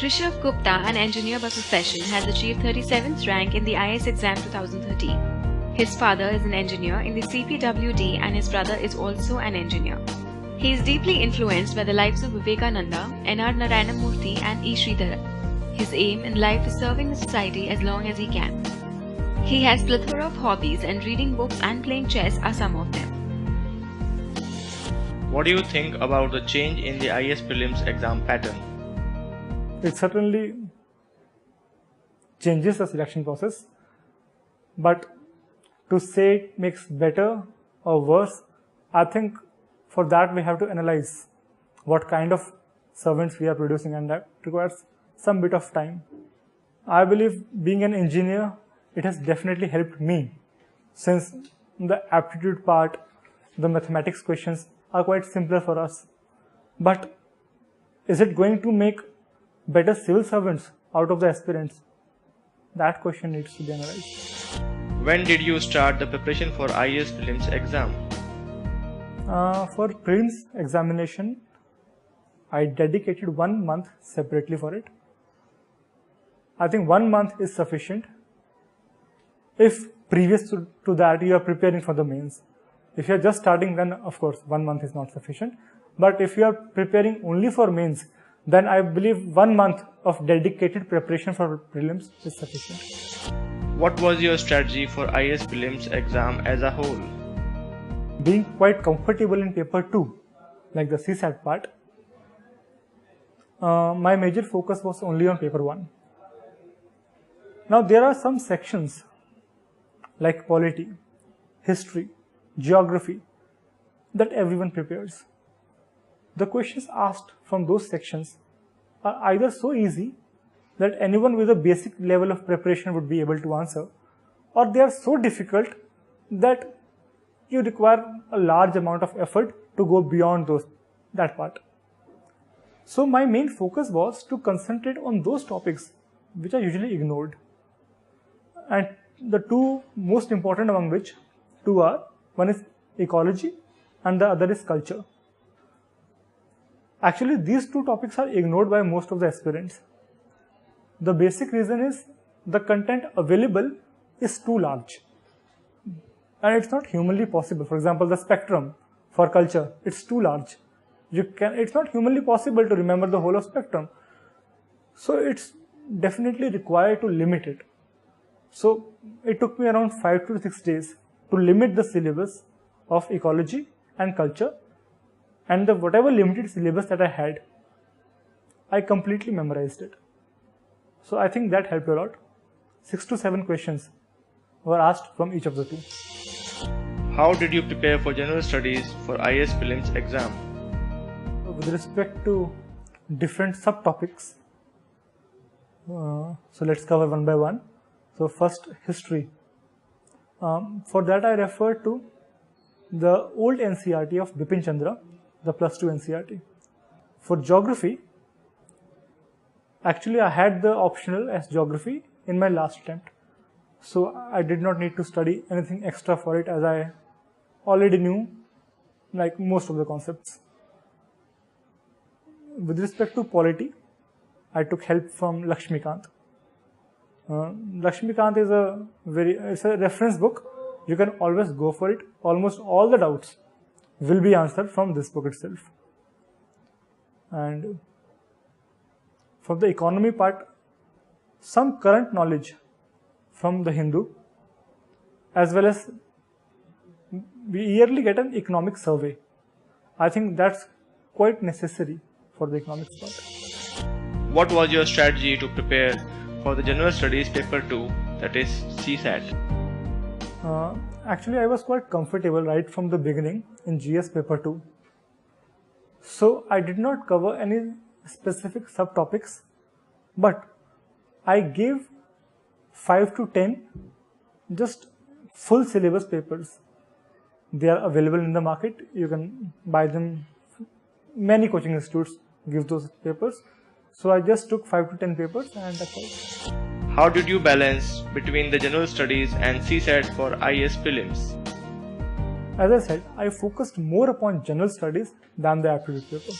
Rishav Gupta, an engineer by profession, has achieved 37th rank in the IAS exam 2013. His father is an engineer in the CPWD and his brother is also an engineer. He is deeply influenced by the lives of Vivekananda, N.R. Narayanamurthy and E. Sridhara. His aim in life is serving the society as long as he can. He has plethora of hobbies and reading books and playing chess are some of them. What do you think about the change in the IAS prelims exam pattern? It certainly changes the selection process, but to say it makes better or worse, I think for that we have to analyze what kind of servants we are producing, and that requires some bit of time. I believe being an engineer, it has definitely helped me, since the aptitude part, the mathematics questions are quite simpler for us. But is it going to make better civil servants out of the aspirants? That question needs to be analyzed. When did you start the preparation for IAS prelims exam? For prelims examination, I dedicated 1 month separately for it. I think 1 month is sufficient if previous to that you are preparing for the mains. If you are just starting, then of course 1 month is not sufficient. But if you are preparing only for mains, then I believe 1 month of dedicated preparation for prelims is sufficient. What was your strategy for IAS prelims exam as a whole? Being quite comfortable in paper 2, like the CSAT part, my major focus was only on paper 1. Now there are some sections like polity, history, geography that everyone prepares. The questions asked from those sections are either so easy that anyone with a basic level of preparation would be able to answer, or they are so difficult that you require a large amount of effort to go beyond that part. So my main focus was to concentrate on those topics which are usually ignored. And the two most important among which two are, one is ecology and the other is culture. Actually, these two topics are ignored by most of the aspirants. The basic reason is the content available is too large. And it's not humanly possible. For example, the spectrum for culture, it's too large. It's not humanly possible to remember the whole of spectrum. So it's definitely required to limit it. So it took me around 5 to 6 days to limit the syllabus of ecology and culture, and whatever limited syllabus that I had, I completely memorized it. So I think that helped a lot. 6 to 7 questions were asked from each of the two. How did you prepare for general studies for IAS prelims exam? With respect to different subtopics, so let's cover one by one. So first, history. For that I refer to the old NCERT of Bipin Chandra, the +2 NCERT. For geography, actually I had the optional as geography in my last attempt. So I did not need to study anything extra for it, as I already knew like most of the concepts. With respect to polity, I took help from Lakshmikant. Lakshmikant is it's a reference book. You can always go for it. Almost all the doubts will be answered from this book itself. And for the economy part, some current knowledge from the Hindu, as well as we yearly get an economic survey. I think that's quite necessary for the economics part. What was your strategy to prepare for the general studies paper 2, that is CSAT? Actually, I was quite comfortable right from the beginning in GS paper 2. So I did not cover any specific subtopics, but I gave 5 to 10 just full syllabus papers. They are available in the market. You can buy them. Many coaching institutes give those papers. So I just took 5 to 10 papers and that's all. How did you balance between the general studies and CSAT for IAS prelims? As I said, I focused more upon general studies than the aptitude paper.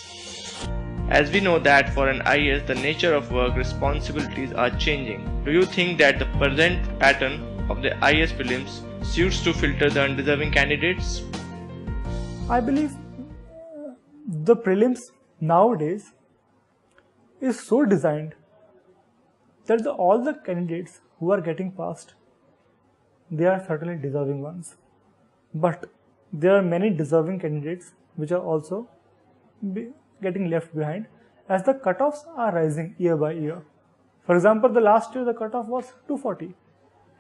As we know that for an IAS the nature of work responsibilities are changing, do you think that the present pattern of the IAS prelims suits to filter the undeserving candidates? I believe the prelims nowadays is so designed that all the candidates who are getting passed, they are certainly deserving ones. But there are many deserving candidates which are also getting left behind as the cutoffs are rising year by year. For example, the last year the cutoff was 240.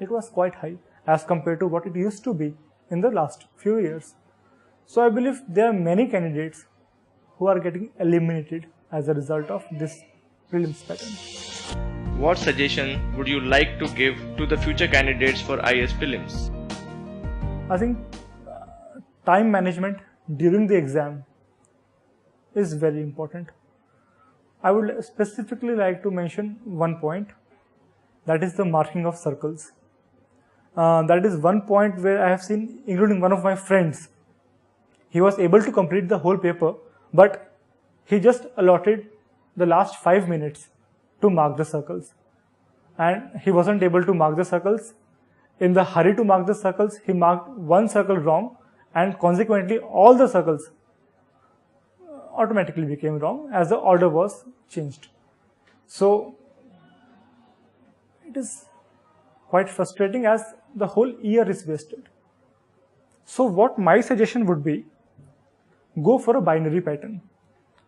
It was quite high as compared to what it used to be in the last few years. So I believe there are many candidates who are getting eliminated as a result of this prelims pattern. What suggestion would you like to give to the future candidates for IAS prelims? I think time management during the exam is very important. I would specifically like to mention one point, that is the marking of circles. That is one point where I have seen, including one of my friends, he was able to complete the whole paper, but he just allotted the last 5 minutes to mark the circles. And he wasn't able to mark the circles. In the hurry to mark the circles, he marked one circle wrong, and consequently all the circles automatically became wrong as the order was changed. So it is quite frustrating as the whole year is wasted. So what my suggestion would be, go for a binary pattern.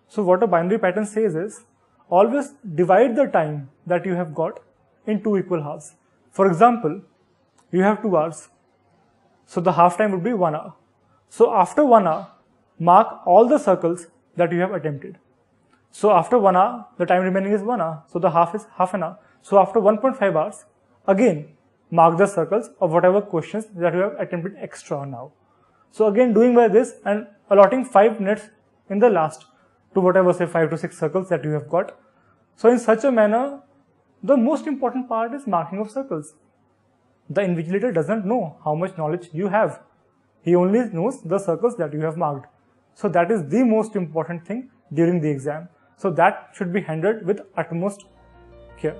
So what a binary pattern says is, always divide the time that you have got in 2 equal halves. For example, you have 2 hours. So the half time would be 1 hour. So after 1 hour, mark all the circles that you have attempted. So after 1 hour, the time remaining is 1 hour. So the half is half an hour. So after 1.5 hours, again, mark the circles of whatever questions that you have attempted extra now. So again, doing by this and allotting 5 minutes in the last to whatever, say 5 to 6 circles that you have got. So in such a manner, the most important part is marking of circles. The invigilator doesn't know how much knowledge you have. He only knows the circles that you have marked. So that is the most important thing during the exam. So that should be handled with utmost care.